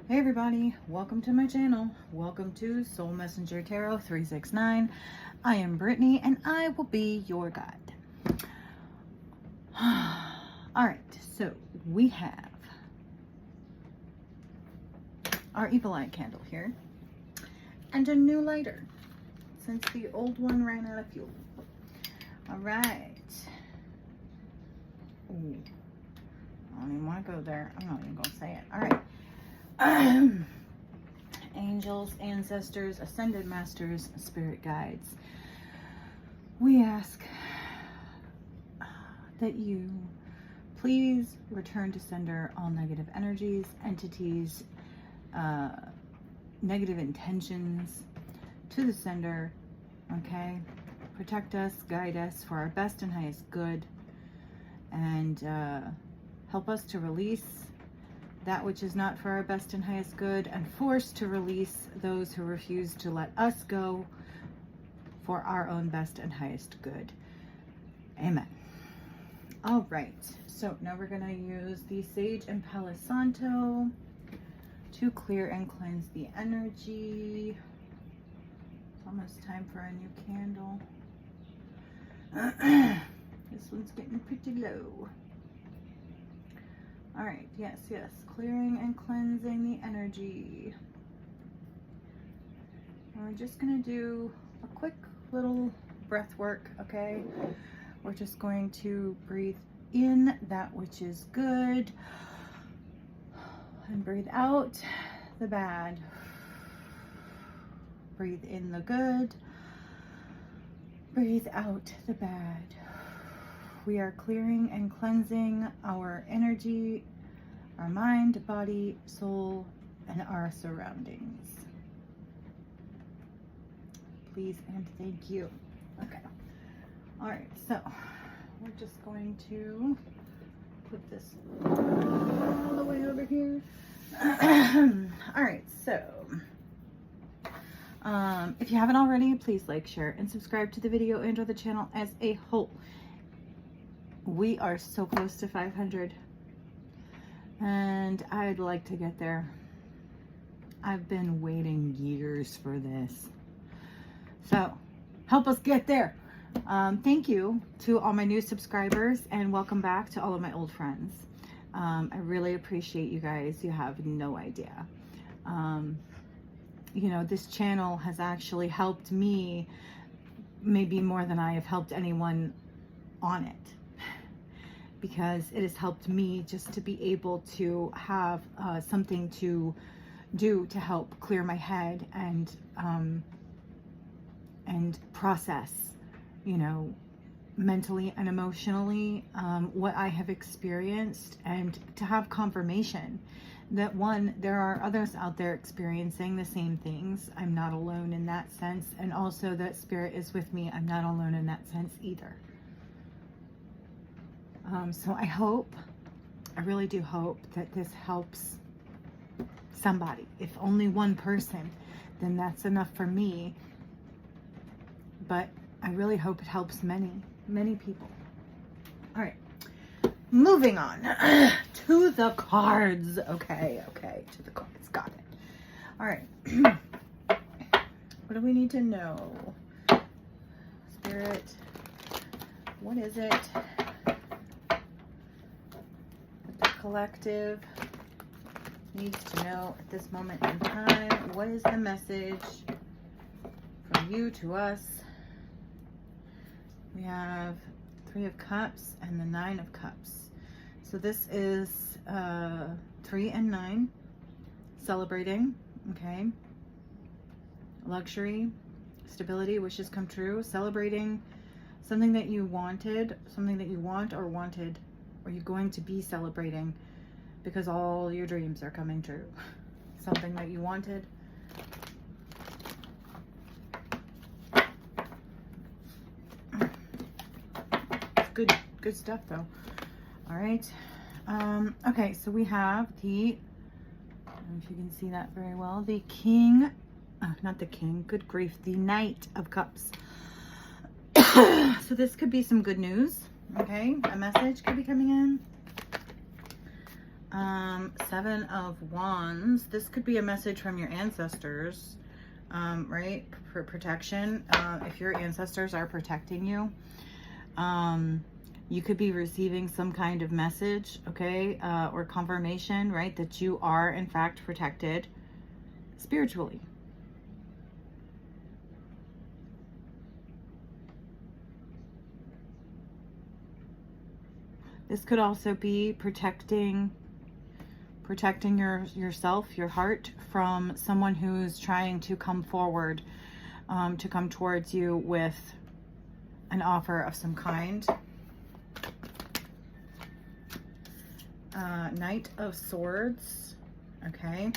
Hey everybody, welcome to my channel. Welcome to Soul Messenger Tarot 369. I am Brittany and I will be your guide. Alright, so we have our evil eye candle here and a new lighter since the old one ran out of fuel. Alright. Ooh, I don't even want to go there. I'm not even going to say it. Alright. Angels, ancestors, ascended masters, spirit guides, we ask that you please return to sender all negative energies, entities, negative intentions to the sender. Okay, protect us, guide us for our best and highest good, and help us to release that which is not for our best and highest good, and force to release those who refuse to let us go for our own best and highest good. Amen. All right, so now we're going to use the Sage and Palo Santo to clear and cleanse the energy. It's almost time for a new candle. This one's getting pretty low. All right, yes, clearing and cleansing the energy. And we're just gonna do a quick little breath work, okay? We're just going to breathe in that which is good and breathe out the bad. Breathe in the good, breathe out the bad. We are clearing and cleansing our energy, our mind, body, soul, and our surroundings. Please and thank you. Okay. All right, so we're just going to put this all the way over here. All right, so if you haven't already, please like, share, and subscribe to the video and or the channel as a whole. We are so close to 500 and I'd like to get there. I've been waiting years for this, so help us get there. Thank you to all my new subscribers and welcome back to all of my old friends. I really appreciate you guys. You have no idea. You know, this channel has actually helped me maybe more than I have helped anyone on it, because it has helped me just to be able to have something to do to help clear my head and process, you know, mentally and emotionally what I have experienced, and to have confirmation that, one, there are others out there experiencing the same things. I'm not alone in that sense, and also that spirit is with me. I'm not alone in that sense either. So I hope, I really do hope that this helps somebody. If only one person, then that's enough for me. But I really hope it helps many, many people. All right, moving on to the cards. Okay, to the cards. Got it. All right. What do we need to know? Spirit, what is it? Collective needs to know at this moment in time. What is the message from you to us? We have 3 of Cups and the 9 of Cups. So this is 3 and 9, celebrating, okay? Luxury, stability, wishes come true, celebrating something that you wanted, something that you want or wanted, or you're going to be celebrating because all your dreams are coming true. Something that you wanted. Good stuff though. All right. Okay, so we have the, I don't know if you can see that very well, the King, not the King, good grief, the Knight of Cups. So this could be some good news. Okay, a message could be coming in. Seven of Wands. This could be a message from your ancestors, right? For protection. If your ancestors are protecting you, you could be receiving some kind of message, okay, or confirmation, right, that you are in fact protected spiritually. This could also be protecting yourself, your heart, from someone who's trying to come forward, to come towards you with an offer of some kind. Knight of Swords, okay,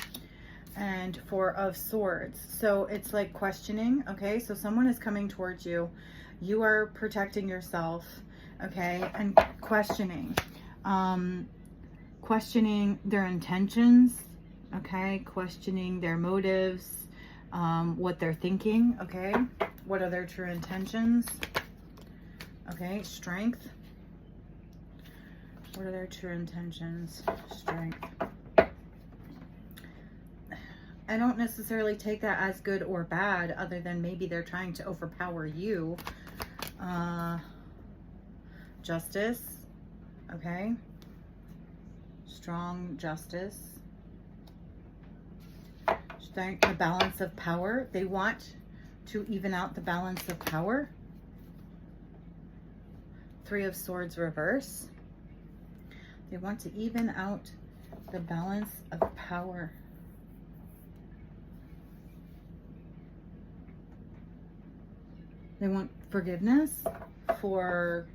and Four of Swords. So it's like questioning, okay, so someone is coming towards you, you are protecting yourself, okay, and questioning, questioning their intentions, okay, questioning their motives, what they're thinking, okay, what are their true intentions, okay, Strength. What are their true intentions? Strength. I don't necessarily take that as good or bad, other than maybe they're trying to overpower you. Justice. Okay. Strong justice. Strength. The balance of power. They want to even out the balance of power. Three of Swords reverse. They want to even out the balance of power. They want forgiveness for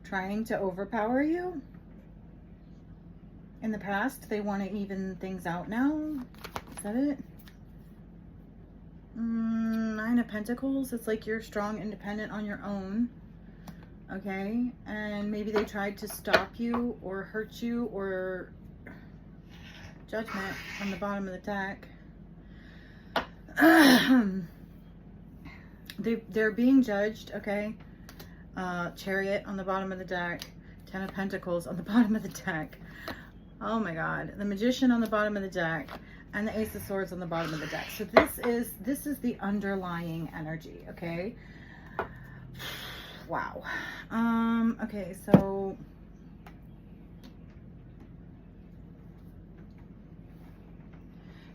trying to overpower you. In the past, they want to even things out now. Is that it? Nine of Pentacles. It's like you're strong, independent on your own. Okay, and maybe they tried to stop you or hurt you, or Judgment on the bottom of the deck. They're being judged, okay? Chariot on the bottom of the deck. Ten of Pentacles on the bottom of the deck. Oh my God. The Magician on the bottom of the deck. And the Ace of Swords on the bottom of the deck. So this is the underlying energy, okay? Wow. Okay, so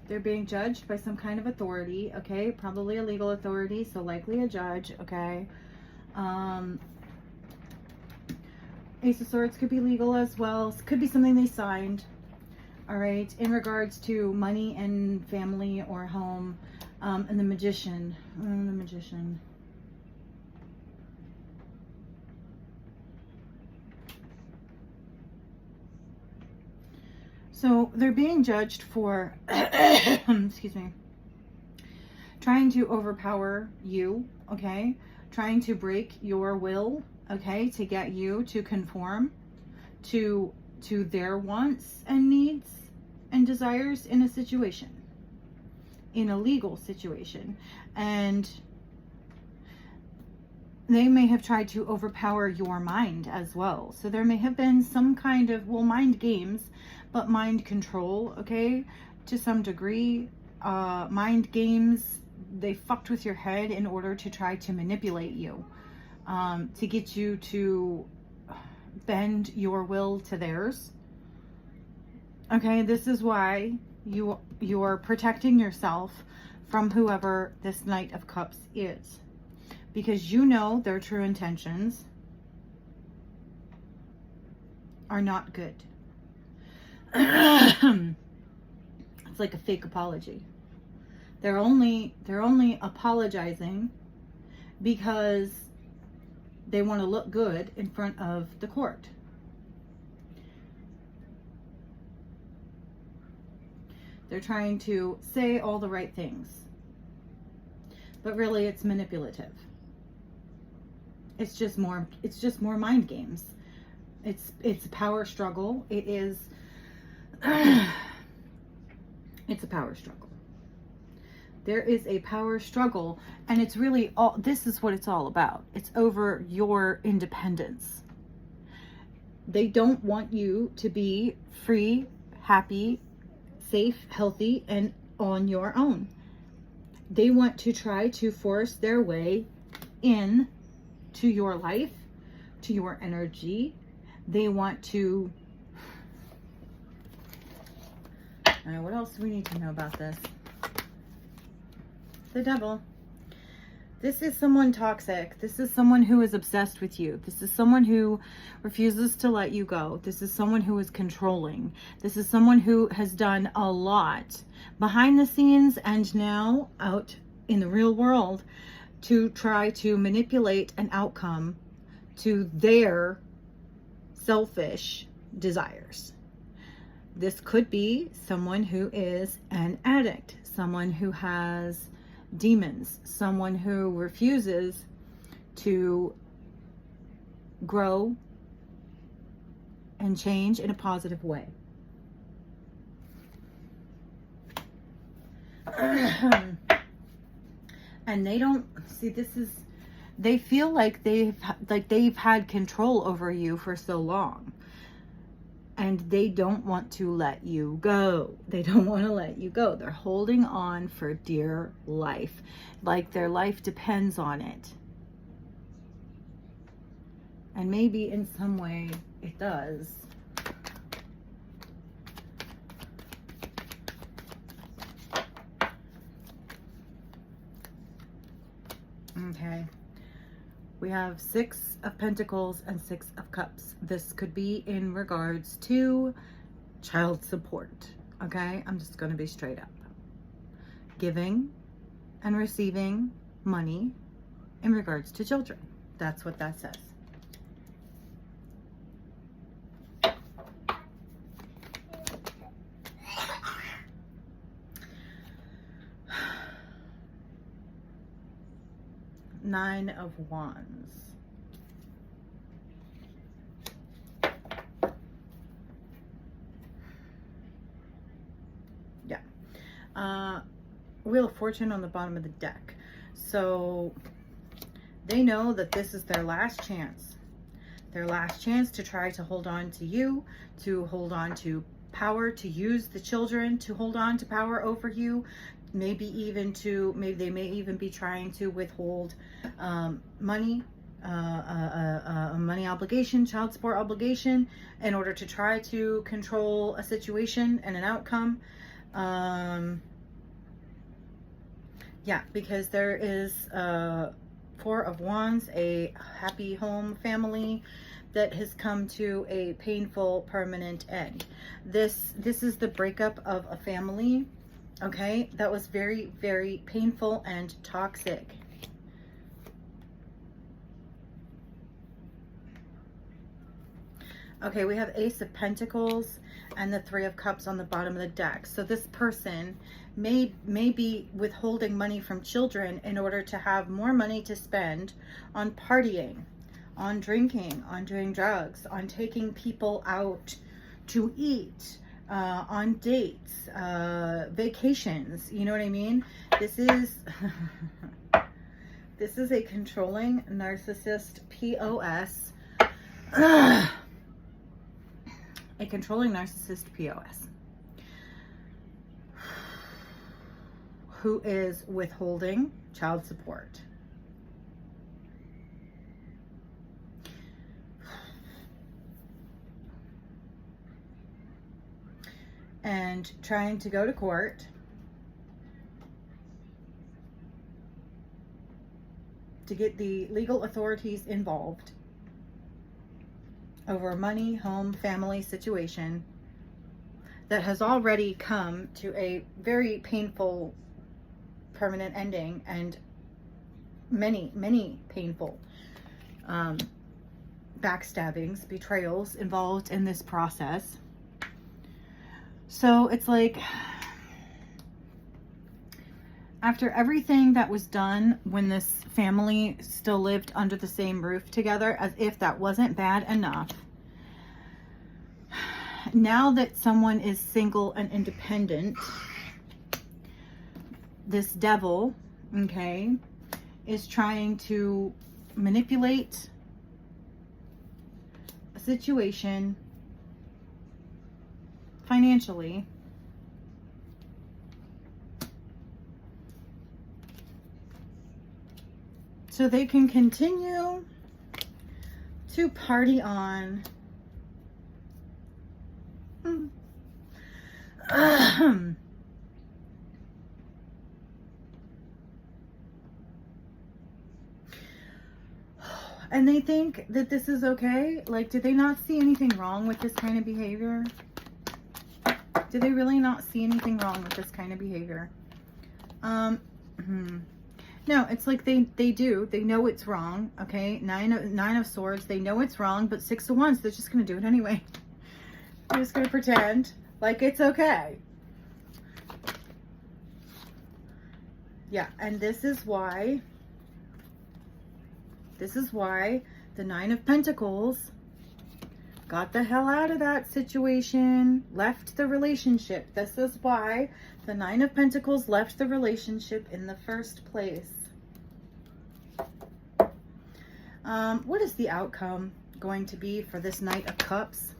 they're being judged by some kind of authority, okay? Probably a legal authority, so likely a judge, okay? Ace of Swords could be legal as well. Could be something they signed, all right? In regards to money and family or home. And the Magician. The Magician. So they're being judged for, excuse me, trying to overpower you, okay? Trying to break your will, okay? To get you to conform to their wants and needs and desires in a situation, in a legal situation. And they may have tried to overpower your mind as well. So there may have been some kind of, well, mind games, but mind control, okay, to some degree. Mind games, they fucked with your head in order to try to manipulate you, to get you to bend your will to theirs. Okay, this is why you're protecting yourself from whoever this Knight of Cups is. Because you know their true intentions are not good. It's like a fake apology. They're only apologizing because they want to look good in front of the court. They're trying to say all the right things, but really it's manipulative. It's just more mind games. It's a power struggle. It is it's a power struggle. There is a power struggle, and it's really all, this is what it's all about. It's over your independence. They don't want you to be free, happy, safe, healthy, and on your own. They want to try to force their way in to your life, to your energy. They want to... All right, what else do we need to know about this? The devil. This is someone toxic. This is someone who is obsessed with you. This is someone who refuses to let you go. This is someone who is controlling. This is someone who has done a lot behind the scenes and now out in the real world to try to manipulate an outcome to their selfish desires. This could be someone who is an addict, someone who has demons, someone who refuses to grow and change in a positive way. And they don't see, this is, they feel like they've had control over you for so long. And they don't want to let you go. They don't want to let you go. They're holding on for dear life. Like their life depends on it. And maybe in some way it does. Okay. We have 6 of Pentacles and 6 of Cups. This could be in regards to child support. Okay, I'm just going to be straight up. Giving and receiving money in regards to children. That's what that says. Nine of Wands. Yeah. Wheel of Fortune on the bottom of the deck. So they know that this is their last chance. Their last chance to try to hold on to you, to hold on to power, to use the children to hold on to power over you. Maybe they may even be trying to withhold money, a money obligation, child support obligation, in order to try to control a situation and an outcome. Yeah, because there is 4 of Wands, a happy home family that has come to a painful permanent end. This is the breakup of a family. Okay, that was very, very painful and toxic. Okay, we have Ace of Pentacles and the 3 of Cups on the bottom of the deck. So this person may be withholding money from children in order to have more money to spend on partying, on drinking, on doing drugs, on taking people out to eat, on dates, vacations. You know what I mean? This is this is a controlling narcissist POS. A controlling narcissist POS who is withholding child support. And trying to go to court to get the legal authorities involved over money, home, family situation that has already come to a very painful permanent ending, and many, many painful backstabbings, betrayals involved in this process. So it's like, after everything that was done when this family still lived under the same roof together, as if that wasn't bad enough, now that someone is single and independent, this devil, okay, is trying to manipulate a situation financially. So they can continue to party on. And they think that this is okay. Like, do they not see anything wrong with this kind of behavior? Do they really not see anything wrong with this kind of behavior? No, it's like they do. They know it's wrong, okay? Nine of Swords, they know it's wrong, but Six of Wands, they're just going to do it anyway. They're just going to pretend like it's okay. Yeah, and this is why the Nine of Pentacles got the hell out of that situation, left the relationship. This is why the Nine of Pentacles left the relationship in the first place. What is the outcome going to be for this Knight of Cups?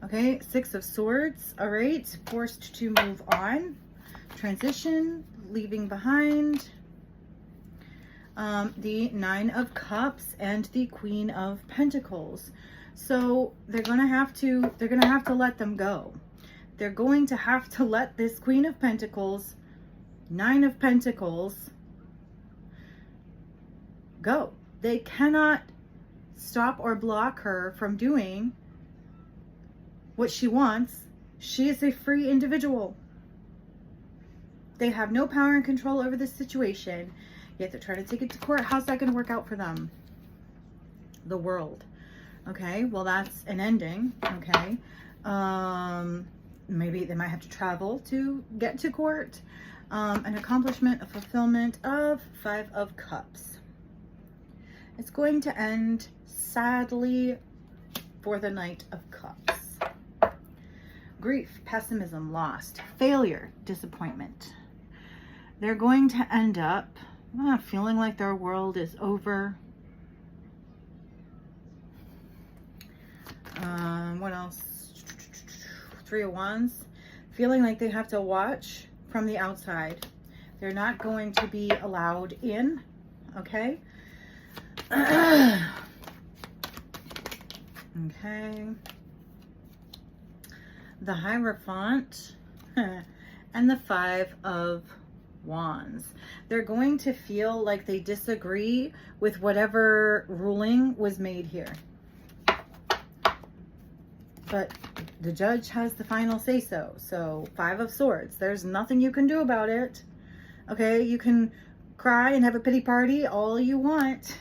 Okay, Six of Swords. All right, forced to move on, transition, leaving behind. The Nine of Cups and the Queen of Pentacles. So they're gonna have to let them go. They're going to have to let this Queen of Pentacles, Nine of Pentacles go. They cannot stop or block her from doing what she wants. She is a free individual. They have no power and control over this situation. Yet they're trying to take it to court. How's that going to work out for them? The World. Okay, well, that's an ending. Okay. Maybe they might have to travel to get to court. An accomplishment, a fulfillment of Five of Cups. It's going to end sadly for the Knight of Cups. Grief, pessimism, lost, failure, disappointment. They're going to end up feeling like their world is over. What else? Three of Wands. Feeling like they have to watch from the outside. They're not going to be allowed in. Okay. Okay. The Hierophant and the Five of Wands. They're going to feel like they disagree with whatever ruling was made here. But the judge has the final say so. So Five of Swords. There's nothing you can do about it. Okay, you can cry and have a pity party all you want.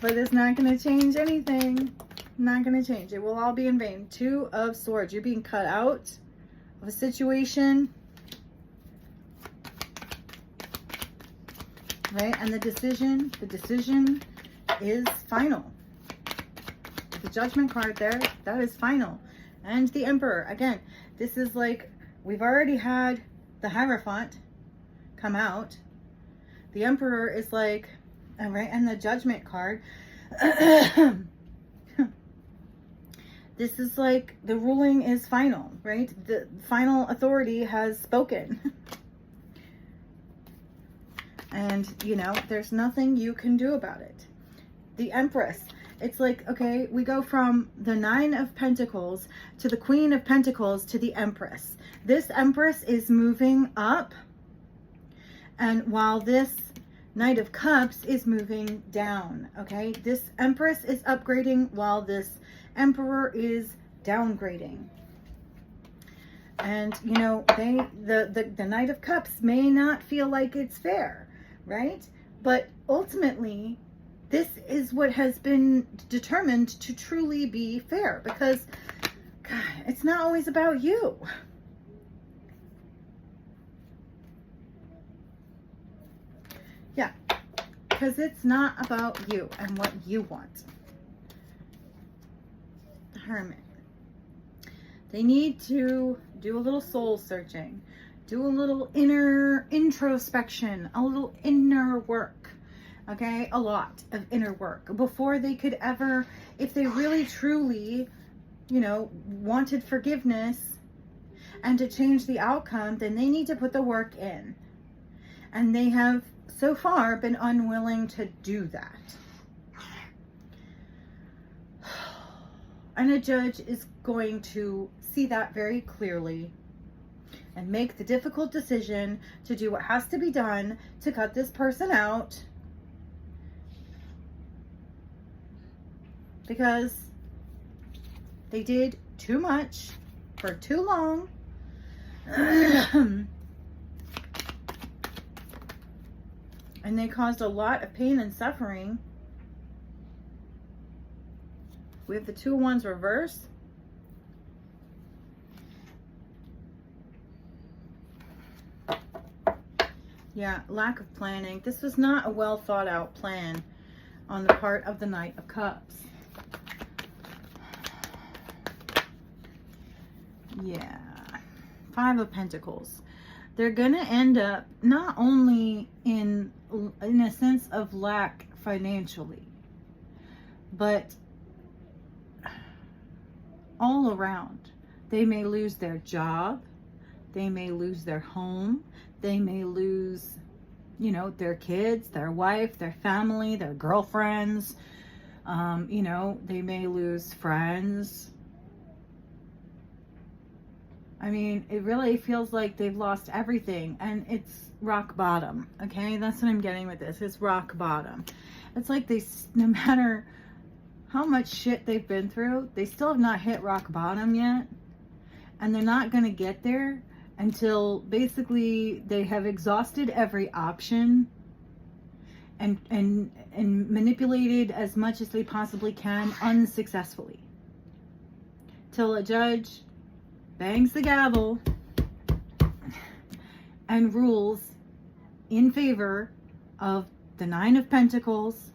But it's not going to change anything. Not going to change. It will all be in vain. Two of Swords. You're being cut out of a situation. Right? And the decision is final. The Judgment card there, that is final. And the Emperor. Again, this is like, we've already had the Hierophant come out. The Emperor is like, right? And the Judgment card. This is like, the ruling is final, right? The final authority has spoken. And, you know, there's nothing you can do about it. The Empress. It's like, okay, we go from the Nine of Pentacles to the Queen of Pentacles to the Empress. This Empress is moving up. And while this Knight of Cups is moving down, okay? This Empress is upgrading while this Emperor is downgrading. And, you know, the Knight of Cups may not feel like it's fair, right? But ultimately, this is what has been determined to truly be fair, because, God, it's not always about you. Yeah, because it's not about you and what you want. The Hermit. They need to do a little soul searching, do a little inner introspection, a little inner work. Okay, a lot of inner work before they could ever, if they really truly, you know, wanted forgiveness and to change the outcome, then they need to put the work in. And they have so far been unwilling to do that. And a judge is going to see that very clearly and make the difficult decision to do what has to be done to cut this person out, because they did too much for too long. And they caused a lot of pain and suffering. We have the 2 of Wands reversed. Yeah, lack of planning. This was not a well thought out plan on the part of the Knight of Cups. Yeah. 5 of Pentacles. They're going to end up not only in a sense of lack financially, but all around. They may lose their job. They may lose their home. They may lose, you know, their kids, their wife, their family, their girlfriends. You know, they may lose friends. I mean, it really feels like they've lost everything, and it's rock bottom. Okay, that's what I'm getting with this. It's rock bottom. It's like they, no matter how much shit they've been through, they still have not hit rock bottom yet, and they're not going to get there until basically they have exhausted every option and manipulated as much as they possibly can unsuccessfully, till a judge bangs the gavel and rules in favor of the 9 of Pentacles,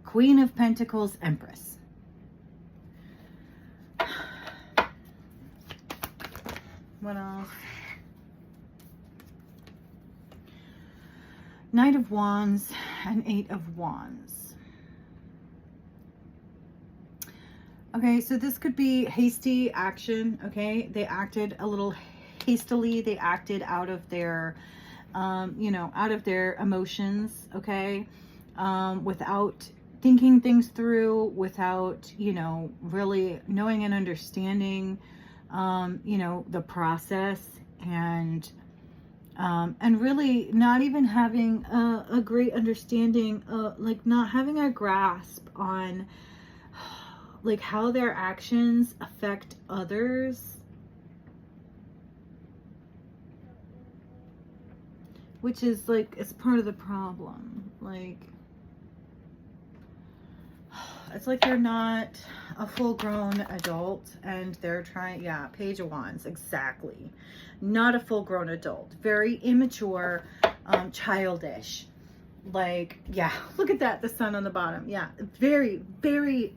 Queen of Pentacles, Empress. What else? Knight of Wands and 8 of Wands. Okay, so this could be hasty action, okay? They acted a little hastily. They acted out of their, you know, out of their emotions, okay? Without thinking things through, without, you know, really knowing and understanding, you know, the process, and really not even having a great understanding, like not having a grasp on like how their actions affect others, which is like, it's part of the problem. Like, it's like they're not a full-grown adult, and they're trying, yeah, Page of Wands, exactly. Not a full-grown adult. Very immature, childish. Like, yeah, look at that, the sun on the bottom. Yeah, very, very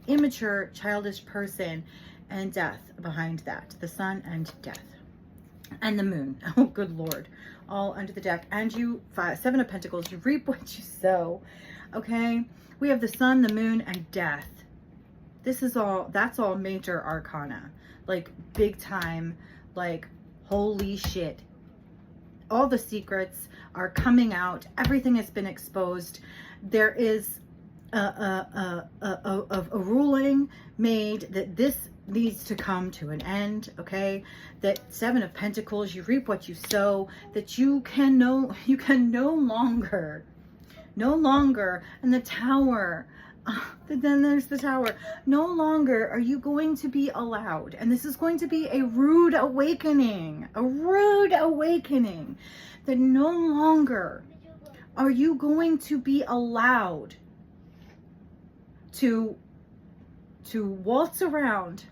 immature, childish person, and death behind that. The sun and death. And the moon. Oh, good Lord. All under the deck. And you, 7 of Pentacles, you reap what you sow. Okay? We have the sun, the moon, and death. This is all, that's all major arcana. Like, big time. Like, holy shit. All the secrets are coming out. Everything has been exposed. There is a ruling made that this needs to come to an end, okay? That 7 of Pentacles, you reap what you sow, that you can no longer, and the Tower, then there's the Tower, no longer are you going to be allowed, and this is going to be a rude awakening, that no longer are you going to be allowed to waltz around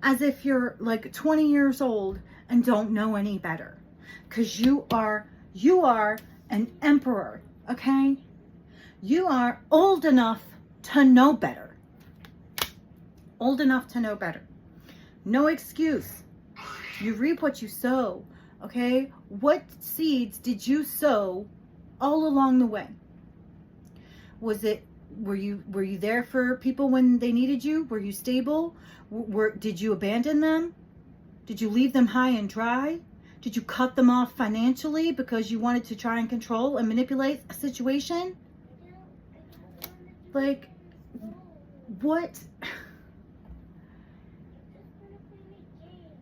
as if you're like 20 years old and don't know any better, because you are an emperor, okay? You are old enough to know better. Old enough to know better. No excuse. You reap what you sow, okay? What seeds did you sow all along the way? Were you there for people when they needed you? Were you stable? Did you abandon them? Did you leave them high and dry? Did you cut them off financially because you wanted to try and control and manipulate a situation? Like, what?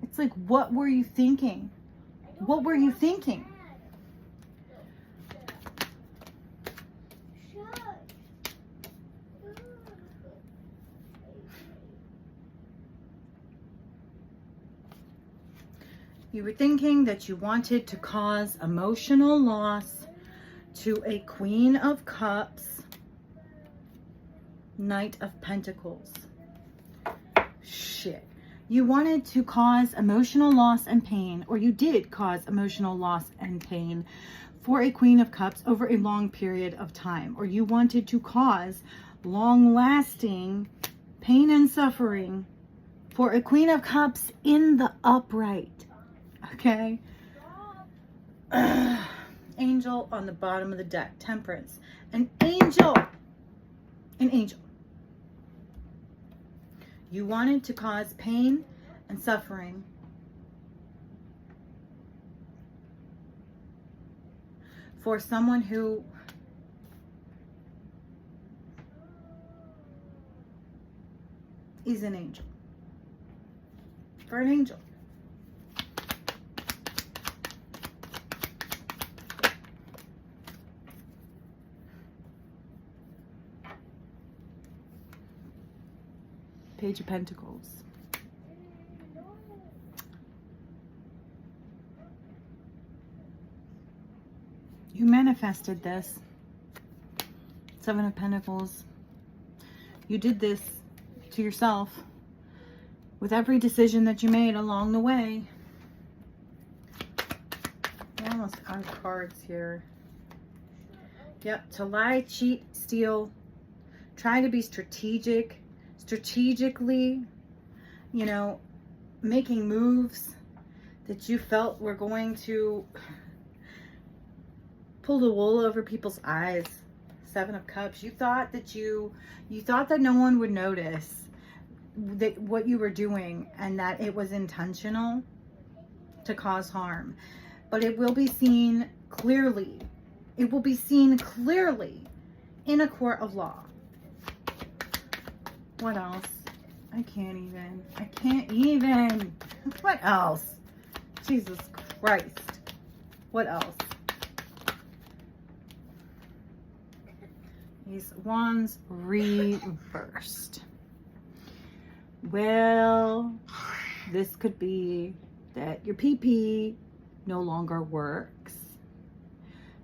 It's like, what were you thinking? What were you thinking? You were thinking that you wanted to cause emotional loss to a Queen of Cups, Knight of Pentacles. Shit. You wanted to cause emotional loss and pain, or you did cause emotional loss and pain for a Queen of Cups over a long period of time, or you wanted to cause long-lasting pain and suffering for a Queen of Cups in the upright. Okay? Angel on the bottom of the deck. Temperance. An angel. An angel. You wanted to cause pain and suffering for someone who is an angel. For an angel. Page of Pentacles. You manifested this. Seven of Pentacles. You did this to yourself with every decision that you made along the way. We're almost out of cards here. Yep, to lie, cheat, steal, try to be strategically, you know, making moves that you felt were going to pull the wool over people's eyes. Seven of Cups. You thought that no one would notice that what you were doing and that it was intentional to cause harm. But it will be seen clearly. It will be seen clearly in a court of law. What else? I can't even. What else? Jesus Christ. What else? These wands reversed. Well, this could be that your PP no longer works.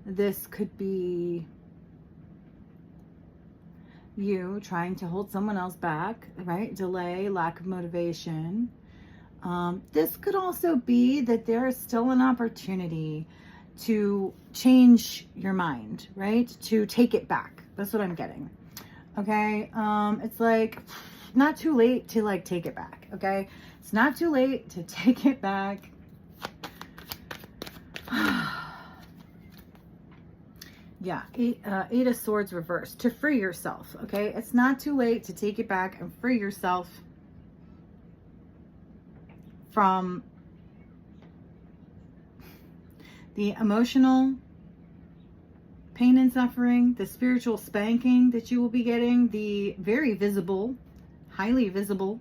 This could be you trying to hold someone else back, right? Delay, lack of motivation. This could also be that there is still an opportunity to change your mind, right? To take it back. That's what I'm getting. Okay. It's like not too late to like take it back. Okay. It's not too late to take it back. Yeah, Eight of Swords reversed. To free yourself, okay? It's not too late to take it back and free yourself from the emotional pain and suffering, the spiritual spanking that you will be getting, the very visible, highly visible,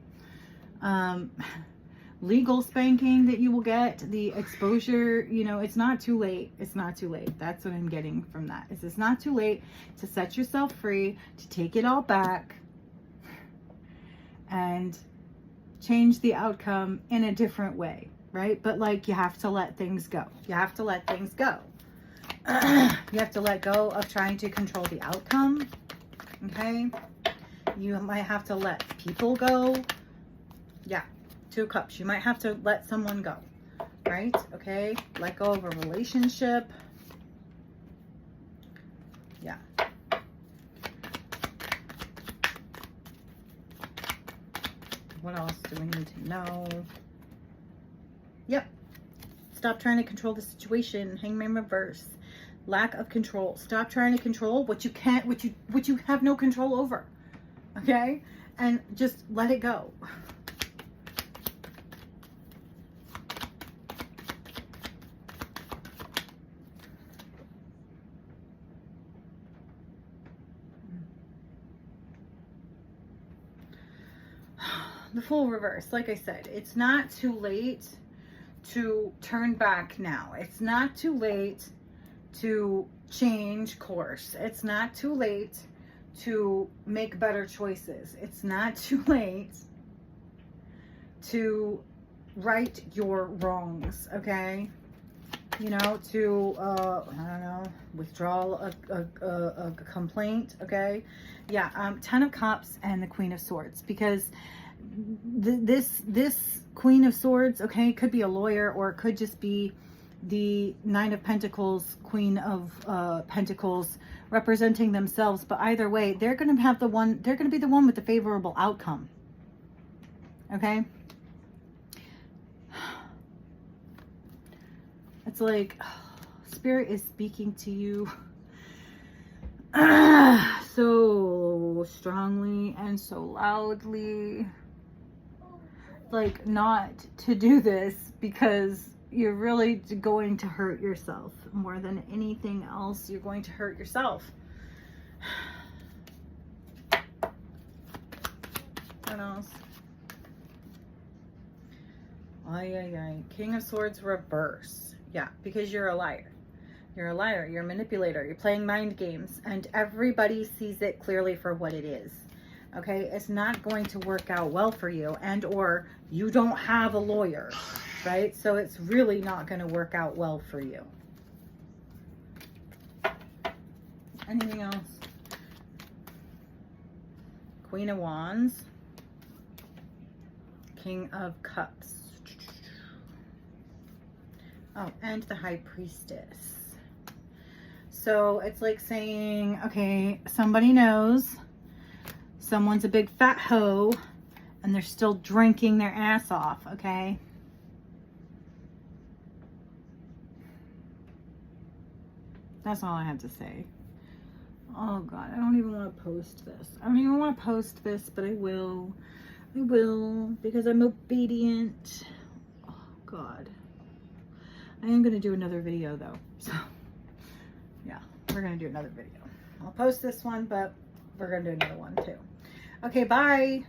legal spanking that you will get, the exposure. You know, it's not too late. It's not too late. That's what I'm getting from that. It's not too late to set yourself free, to take it all back and change the outcome in a different way, right? But like, you have to let things go. You have to let things go. You have to let go of trying to control the outcome. Okay? You might have to let people go. Yeah. Two of Cups. You might have to let someone go, right? Okay. Let go of a relationship. Yeah. What else do we need to know? Yep. Stop trying to control the situation. Hangman reverse. Lack of control. Stop trying to control what you can't, what you have no control over. Okay? And just let it go. The Fool reverse. Like I said, it's not too late to turn back now. It's not too late to change course. It's not too late to make better choices. It's not too late to right your wrongs, okay? You know, to, I don't know, withdraw a complaint, okay? Yeah, 10 of Cups and the Queen of Swords, because this Queen of Swords, okay, could be a lawyer, or it could just be the Nine of Pentacles, Queen of Pentacles representing themselves. But either way, they're going to have they're going to be the one with the favorable outcome. Okay? It's like Spirit is speaking to you so strongly and so loudly. Like, not to do this, because you're really going to hurt yourself. More than anything else, you're going to hurt yourself. What else? King of Swords reverse. Yeah, because you're a liar. You're a liar. You're a manipulator. You're playing mind games. And everybody sees it clearly for what it is. Okay? It's not going to work out well for you. And or you don't have a lawyer. Right? So it's really not going to work out well for you. Anything else? Queen of Wands. King of Cups. Oh, and the High Priestess. So it's like saying, okay, somebody knows someone's a big fat hoe and they're still drinking their ass off, okay? That's all I have to say. Oh God, I don't even want to post this. I don't even want to post this, but I will. I will, because I'm obedient. Oh God. I am going to do another video though. So, yeah, we're going to do another video. I'll post this one, but we're going to do another one too. Okay, bye.